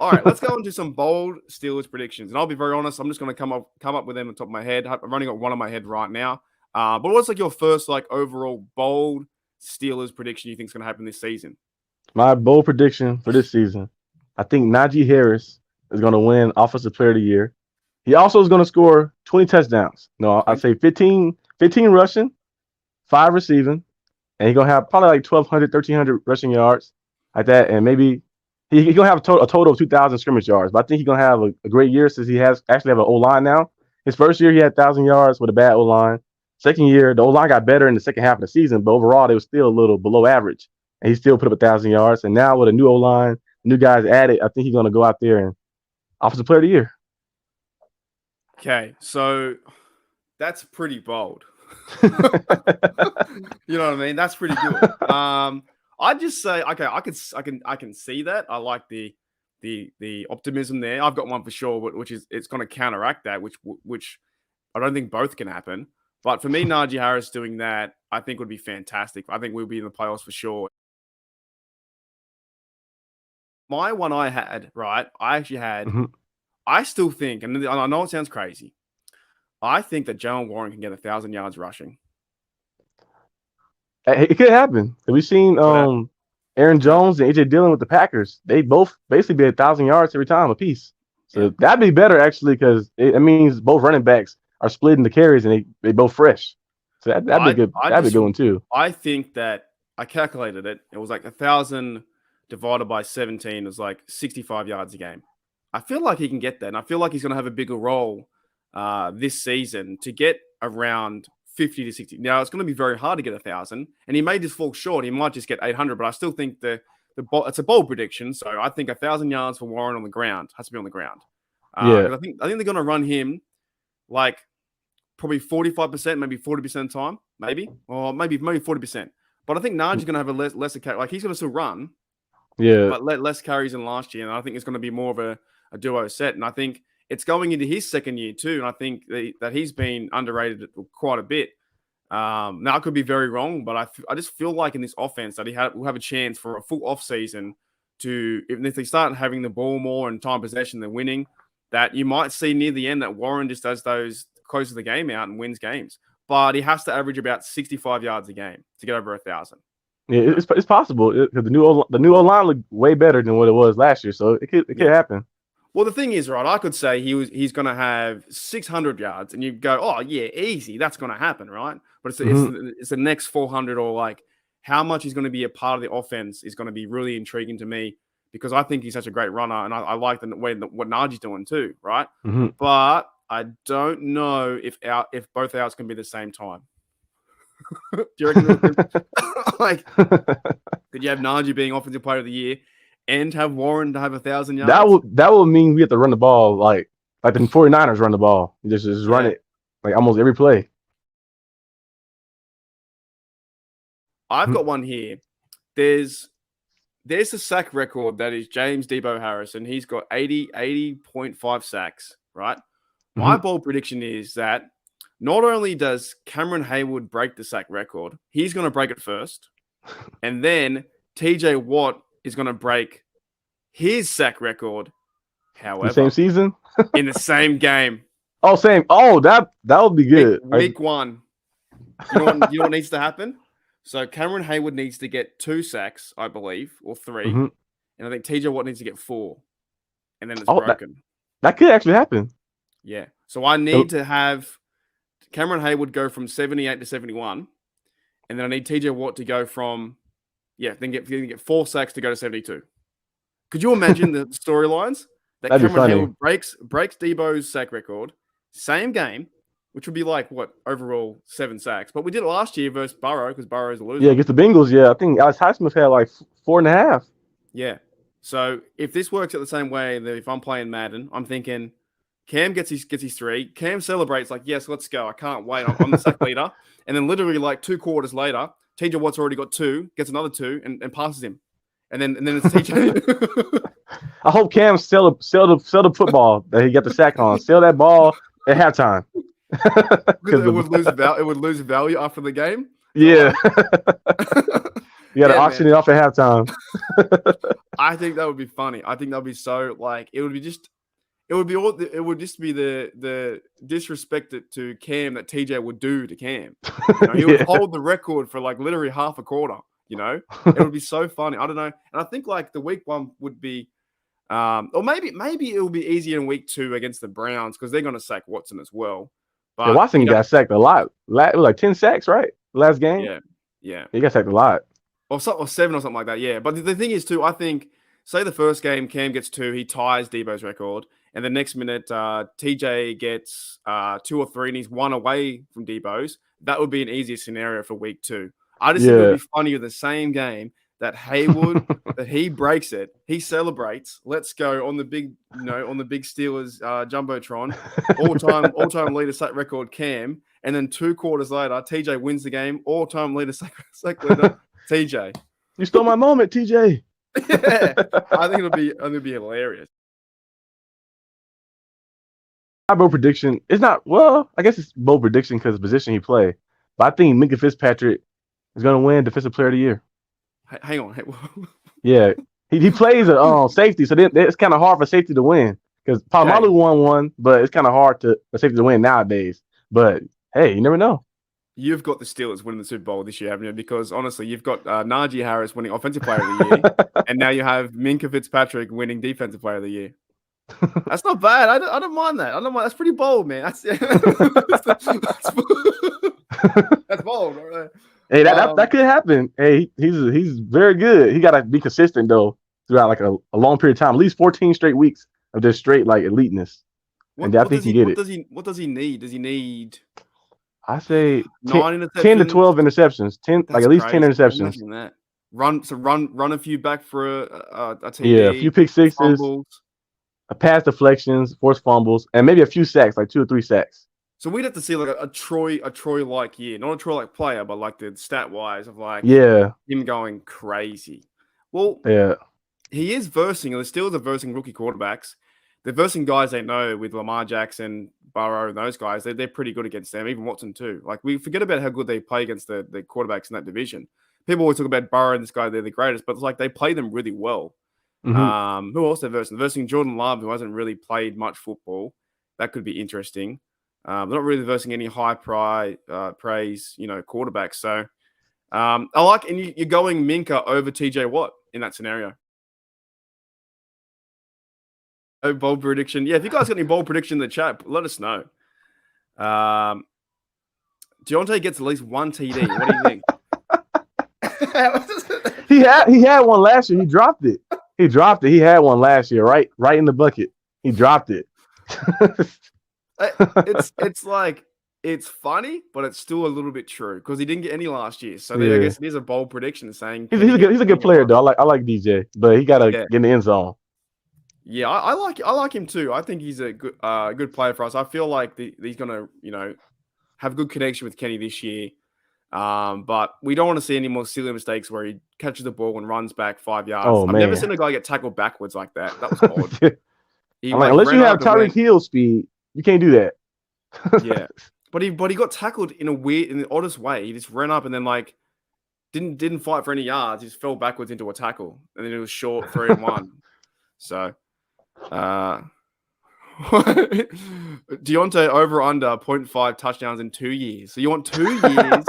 All right, let's go into some bold Steelers predictions. And I'll be very honest, I'm just going to come up with them on top of my head. I've only got one on my head right now. But what's like your first overall bold Steelers prediction you think is going to happen this season? My bold prediction for this season, I think Naji Harris is going to win Offensive Player of the Year. He also is going to score 20 touchdowns. No, I'd say 15 rushing, 5 receiving, and he's going to have probably like 1,200, 1,300 rushing yards like that. And maybe he's going to have a total of 2,000 scrimmage yards. But I think he's going to have a great year since he has actually have an O-line now. His first year, he had 1,000 yards with a bad O-line. Second year, the O-line got better in the second half of the season, but overall, they were still a little below average. And he still put up 1,000 yards. And now with a new O-line, new guys added, I think he's going to go out there and Offensive Player of the Year. Okay, so that's pretty bold. You know what I mean? That's pretty good. I'd just say, okay, I can see that. I like the optimism there. I've got one for sure, which is it's going to counteract that, which I don't think both can happen. But for me, Naji Harris doing that, I think would be fantastic. I think we'll be in the playoffs for sure. My one I actually had, I still think, and I know it sounds crazy, I think that Jaylen Warren can get 1,000 yards rushing. It could happen. We've seen Aaron Jones and AJ Dillon with the Packers. They both basically be 1,000 yards every time apiece. So that'd be better actually because it means both running backs are splitting the carries and they both fresh. So that'd be good. That'd be a good one too. I think that I calculated it. It was like 1,000 divided by 17 is like 65 yards a game. I feel like he can get that, and I feel like he's going to have a bigger role this season to get around 50 to 60. Now, it's going to be very hard to get 1,000, and he may just fall short. He might just get 800, but I still think it's a bold prediction, so I think 1,000 yards for Warren on the ground has to be on the ground. I think they're going to run him like probably 45%, maybe 40% of the time, maybe 40%. But I think Naji's going to have a lesser carry. Like, he's going to still run, but less carries than last year, and I think it's going to be more of a duo set, and I think it's going into his second year too, and I think that he's been underrated quite a bit. Now, I could be very wrong, but I just feel like in this offense that will have a chance for a full off season to, even if they start having the ball more and time possession, they're winning, that you might see near the end that Warren just does those closes the game out and wins games. But he has to average about 65 yards a game to get over 1,000. Yeah, it's possible. The new O-line looked way better than what it was last year, so it could happen. Well, the thing is, right, I could say he's going to have 600 yards, and you go, oh, yeah, easy. That's going to happen, right? But it's the next 400, or like how much he's going to be a part of the offense is going to be really intriguing to me because I think he's such a great runner, and I like the way what Naji's doing too, right? But I don't know if both outs can be the same time. Do you reckon? Could you have Naji being Offensive Player of the Year and have Warren to have 1,000 yards? That would mean we have to run the ball like the 49ers run the ball. You just run it like almost every play. I've got one here. There's a sack record that is James Debo Harris, and he's got 80.5 sacks, right? My bold prediction is that not only does Cameron Hayward break the sack record, he's going to break it first. And then TJ Watt is going to break his sack record. However, the same season? In the same game. Oh, same. Oh, that would be good. Week one. You know what needs to happen? So Cameron Hayward needs to get 2 sacks, I believe, or 3. And I think TJ Watt needs to get 4. And then it's broken. That could actually happen. Yeah. So I need to have Cameron Hayward go from 78 to 71. And then I need TJ Watt to go from, then get 4 sacks to go to 72. Could you imagine the storylines? That Cameron Hayward breaks Debo's sack record, same game, which would be like, overall 7 sacks. But we did it last year versus Burrow because Burrow's a loser. Yeah, against the Bengals, I think Alex Highsmith had like 4.5. Yeah. So if this works out the same way, that if I'm playing Madden, I'm thinking Cam gets his 3. Cam celebrates like, yes, let's go. I can't wait. I'm the sack leader. And then literally like 2 quarters later, TJ Watt's already got 2, gets another 2, and passes him. And then it's TJ. I hope Cam sell the football that he got the sack on. Sell that ball at halftime. Because it would lose value after the game. Yeah. You got to auction it off at halftime. I think that would be funny. I think that would be so like it would just be the disrespect to Cam that TJ would do to Cam. You know, he would hold the record for like literally half a quarter. You know, it would be so funny. I don't know, and I think like the week one would be, or maybe it will be easier in week 2 against the Browns because they're going to sack Watson as well. But yeah, Watson got sacked a lot. It was like 10 sacks, right? Last game. Yeah. He got sacked a lot. Or 7 or something like that. Yeah, but the thing is too, I think say the first game Cam gets 2, he ties Debo's record. And the next minute, TJ gets 2 or 3, and he's 1 away from Debo's. That would be an easier scenario for week 2. I just think it would be funny with the same game that Haywood, that he breaks it, he celebrates. Let's go on the big, on the big Steelers jumbotron, all-time leader sack record Cam, and then 2 quarters later, TJ wins the game. All-time leader sack leader TJ. You stole my moment, TJ. Yeah, I think it'll be hilarious. My bold prediction is not, well, I guess it's bold prediction because of the position he play. But I think Minka Fitzpatrick is going to win Defensive Player of the Year. Hang on. Yeah. He plays a safety, so it's kind of hard for safety to win because Palomalu won one, but it's kind of hard for safety to win nowadays. But, hey, you never know. You've got the Steelers winning the Super Bowl this year, haven't you? Because, honestly, you've got Naji Harris winning Offensive Player of the Year, and now you have Minka Fitzpatrick winning Defensive Player of the Year. That's not bad. I don't mind that. I don't mind. That's pretty bold, man. That's bold. Right? Hey, that could happen. Hey, he's very good. He got to be consistent though throughout like a long period of time, at least 14 straight weeks of just straight like eliteness. And I think he can get it. What does he need? Does he need? I say 10 to 12 interceptions. 10, like at least 10 interceptions. That. Run a few back for a TD. Yeah, a few pick sixes. Fumbles. A pass deflections, forced fumbles, and maybe a few sacks, like 2 or 3 sacks. So we'd have to see like a Troy like year, not a Troy like player, but like the stat wise of like him going crazy. Well, he is versing, or the Steelers are versing rookie quarterbacks. They're versing guys they know with Lamar Jackson, Burrow, and those guys. They're pretty good against them, even Watson too. Like we forget about how good they play against the quarterbacks in that division. People always talk about Burrow and this guy, they're the greatest, but it's like they play them really well. Mm-hmm. Who else they're versing? They're versing Jordan Love, who hasn't really played much football. That could be interesting. They're not really versing any high praise, quarterbacks. So I like, and you're going Minka over TJ Watt in that scenario. Oh, bold prediction. Yeah, if you guys got any bold prediction in the chat, let us know. Deontay gets at least 1 TD. What do you think? He had one last year. He dropped it. He had one last year, right in the bucket. He dropped it. It's like it's funny, but it's still a little bit true because he didn't get any last year. So I guess it is a bold prediction saying he's a good player though. I like DJ, but he gotta get in the end zone. Yeah, I like him too. I think he's a good player for us. I feel like he's gonna have a good connection with Kenny this year. But we don't want to see any more silly mistakes where he catches the ball and runs back 5 yards. I've never seen a guy get tackled backwards like that. That was odd. Unless you have Tyreek Hill speed, you can't do that. Yeah, but he got tackled in the oddest way. He just ran up and then like didn't fight for any yards. He just fell backwards into a tackle, and then it was short 3-1. So, Deontay over under 0.5 touchdowns in 2 years. So you want 2 years